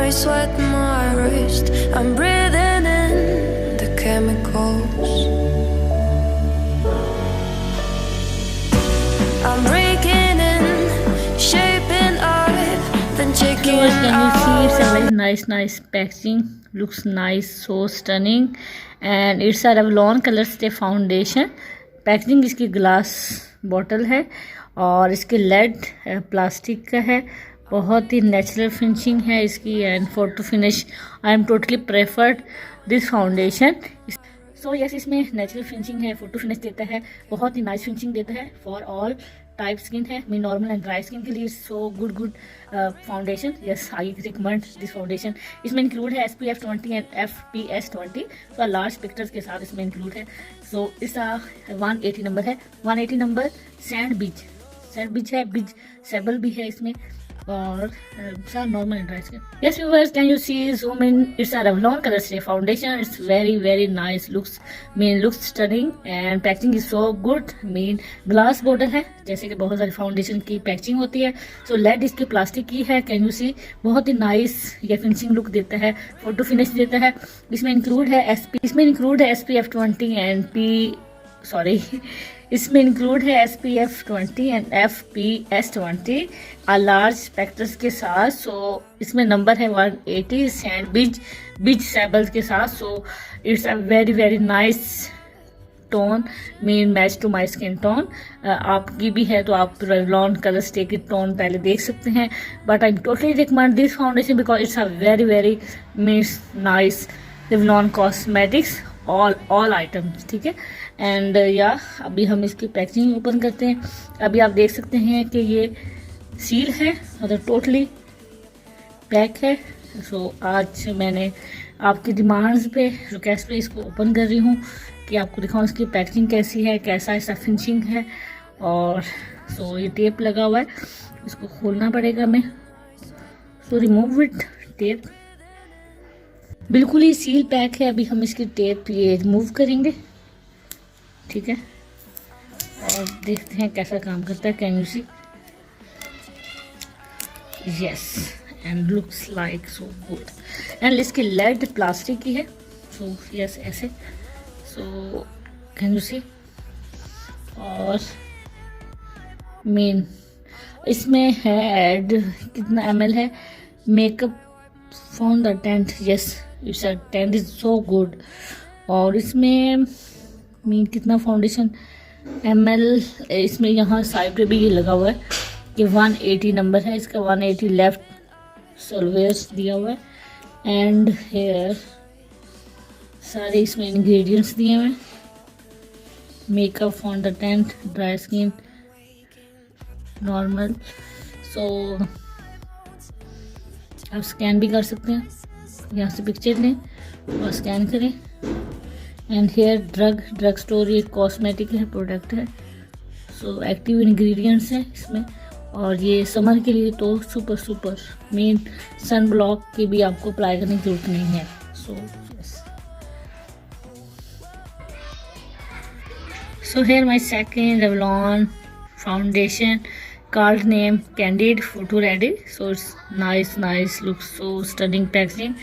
I sweat my wrist. I'm breathing in the chemicals. I'm breaking in, shaping up, then checking Can you see it's a out. very nice packaging, looks nice, so stunning, and it's a Revlon Color Stay foundation. Packaging इसकी glass bottle है और इसके lead plastic का है, बहुत ही natural finishing है इसकी, and for to finish I am totally preferred this foundation. So yes, इसमें नेचुरल फिनिशिंग है, फोटो फिनिश देता है, बहुत ही नाइस फिनिशिंग देता है फॉर ऑल टाइप स्किन है, मी नॉर्मल एंड ड्राई स्किन के लिए so good foundation. Yes, I recommend this foundation. इसमें इंक्लूड है SPF 20 एंड FPS 20, तो लार्ज पिक्चर्स के साथ इसमें इंक्लूड है। सो इसका 180 नंबर है, 180 नंबर सैंड बीच है, बीच सेबल भी है इसमें, और normal and dry skin. Yes viewers, can you see zoom in, it's a Revlon Color Stay foundation, it's very nice, looks stunning and packing is so good. Glass bottle है, जैसे कि बहुत सारी फाउंडेशन की पैकिंग होती है। सो lead इसकी plastic की है, कैन यू सी, बहुत ही नाइस ये फिनिशिंग लुक देता है, फोटो फिनिश देता है। इसमें इंक्लूड है SPF 20 एंड इसमें इंक्लूड है SPF 20 एंड FPS 20 लार्ज स्पेक्ट्रस के साथ। सो इसमें नंबर है 180 सैंड बीच सेबल्स के साथ। So it's a very nice tone, match to my skin tone. आपकी भी है तो आप Revlon Color Stay की टोन पहले देख सकते हैं, but I totally recommend this foundation because it's a very nice Revlon cosmetics all items, ठीक है। एंड अभी हम इसकी पैकेजिंग ओपन करते हैं। अभी आप देख सकते हैं कि ये सील है, मतलब टोटली पैक है। सो आज मैंने आपकी डिमांड्स पे, रिक्वेस्ट पे इसको ओपन कर रही हूँ कि आपको दिखाऊँ इसकी पैकेजिंग कैसी है, कैसा इसका फिनिशिंग है। और सो ये टेप लगा हुआ है, इसको खोलना पड़ेगा हमें। सो रिमूव इट टेप, बिल्कुल ही सील पैक है। अभी हम इसकी टेप ये रिमूव करेंगे, ठीक है, और देखते हैं कैसा काम करता है। Can you see, yes, and looks like so good. And इसकी लेड प्लास्टिक की है, सो यस ऐसे। सो कैन यू सी, और इसमें है ऐड कितना ml है, makeup for the tint, yes it's a tint is so good. और इसमें कितना फाउंडेशन ml, इसमें यहाँ साइड पे भी ये लगा हुआ है कि 180 नंबर है इसका, 180 लेफ्ट सोलवेयर्स दिया हुआ है। एंड हेयर सारे इसमें इंग्रेडिएंट्स दिए हुए हैं, मेकअप फॉन्डाटेंट, ड्राई स्किन, नॉर्मल। सो आप स्कैन भी कर सकते हैं, यहाँ से पिक्चर लें और स्कैन करें। एंड हेयर ड्रग स्टोर, ये कॉस्मेटिक है, प्रोडक्ट है। सो एक्टिव इंग्रेडिएंट्स हैं इसमें, और ये समर के लिए तो सुपर सन ब्लॉक की भी आपको अप्लाई करने की जरूरत नहीं है। So here my second Revlon foundation called name Candid Photo Ready. So it's nice, looks so stunning packaging.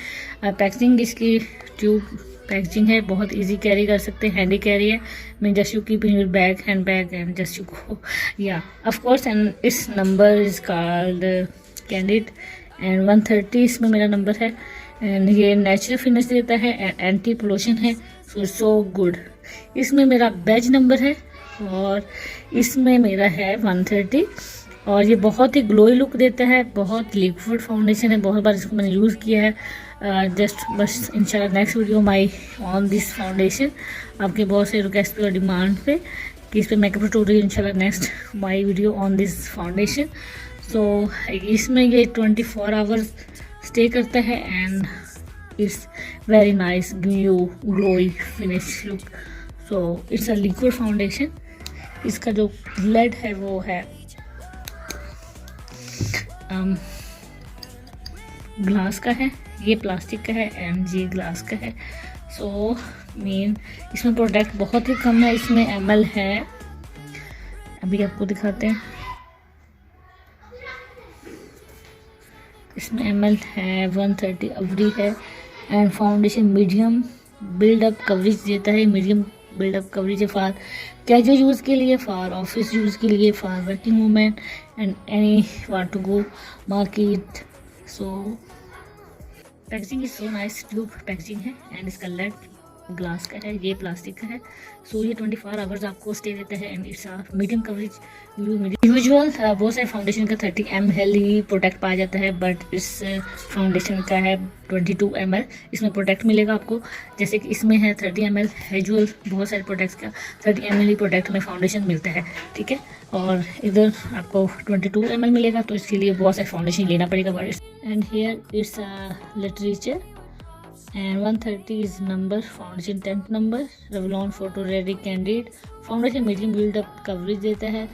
Packaging इसकी ट्यूब पैकेजिंग है, बहुत इजी कैरी कर सकते हैं, हैंडी कैरी है। मैं just you keep in your bag, hand bag, and just you go, या of course. And इस number is called candid and 130 इसमें मेरा नंबर है। एंड ये नेचुरल फिनिश देता है एंड एंटी पोल्यूशन है, सो गुड। इसमें मेरा बैज नंबर है और इसमें मेरा है 130, और ये बहुत ही ग्लोई लुक देता है, बहुत लिक्विड फाउंडेशन है, बहुत बार इसको मैंने यूज़ किया है। बस इंशाल्लाह next video my on this foundation, आपके बहुत से रिक्वेस्ट पे और डिमांड पे कि इस पर मेकअप ट्यूटोरियल इंशाल्लाह next my video on this foundation. So इसमें ये 24 आवर्स स्टे करता है and it's very nice glowy finish look. So it's a liquid foundation. इसका जो लेड है वो है ग्लास का है, ये प्लास्टिक का है एंड ये ग्लास का है। सो इसमें प्रोडक्ट बहुत ही कम है, इसमें ml है, अभी आपको दिखाते हैं। इसमें ml है, 130 अवरी है and foundation medium buildup coverage देता है। मीडियम बिल्डअप कवरेज है फॉर कैजुअल यूज़ के लिए, फॉर ऑफिस यूज़ के लिए, for working women and any want to go market. So packaging is so nice, tube packaging है एंड इसका lid glass का है, ये प्लास्टिक का है। सो ये 24 आवर्स आपको स्टे देता है and it's medium coverage. Usual बहुत सारे फाउंडेशन का 30 ml ही प्रोटेक्ट पाया जाता है, बट इस फाउंडेशन का है 22 ml इसमें प्रोटेक्ट मिलेगा आपको। जैसे कि इसमें है 30 ml, यूजुअल बहुत सारे प्रोडक्ट्स का 30 ml ही प्रोटेक्ट में फाउंडेशन मिलता है, ठीक है। और इधर आपको 22 ml मिलेगा, तो इसके लिए बहुत सारे फाउंडेशन लेना पड़ेगा। But and here it's literature and 130 is number, foundation 10th number, Revlon photo ready candid, foundation medium build up coverage देता है,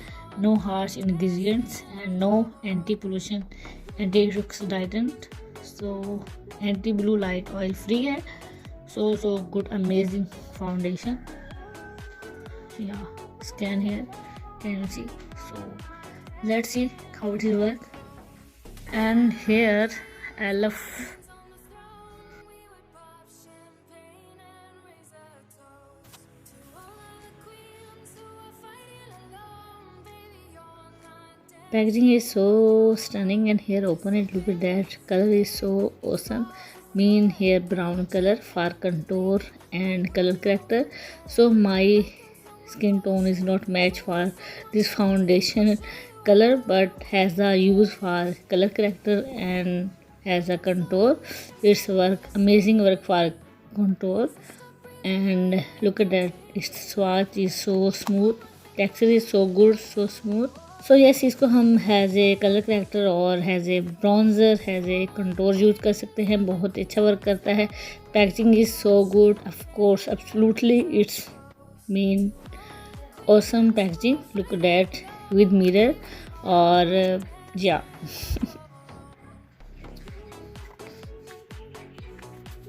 no harsh ingredients and no anti pollution anti oxidant, so anti blue light oil free है। so good amazing foundation, yeah, scan here, can you see? So let's see how it will work। and here I love packaging is so stunning and here open it, look at that color is so awesome, mean here brown color for contour and color character। so my skin tone is not match for this foundation color, but has a use for color character and has a contour, it's work amazing work for contour। and look at that, its swatch is so smooth, texture is so good, so smooth। So yes, इसको हम has a colour corrector और has a bronzer, has a contour use कर सकते हैं, बहुत अच्छा work करता है। Packaging is so good, of course absolutely it's mean awesome packaging, look that with mirror और या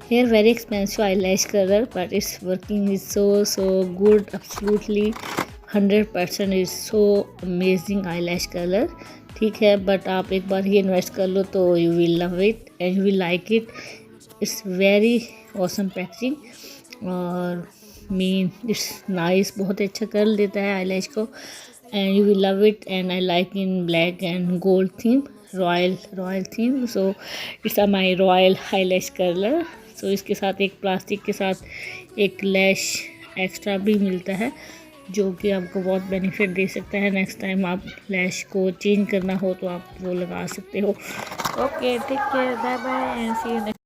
here very expensive eyelash color but its working is so good, absolutely 100% is so amazing eyelash color, ठीक है। But आप एक बार ही invest कर लो तो you will love it and you will like it, it's very awesome packaging और mean it's nice, बहुत अच्छा कर देता है आईलैश को and you will love it. And I like in black and gold theme, royal theme, so it's a my royal eyelash colour. सो इसके साथ एक प्लास्टिक के साथ एक लैश एक्स्ट्रा भी मिलता है जो कि आपको बहुत बेनिफिट दे सकता है। नेक्स्ट टाइम आप लैश को चेंज करना हो तो आप वो लगा सकते हो। Okay, take care, bye bye and see you next.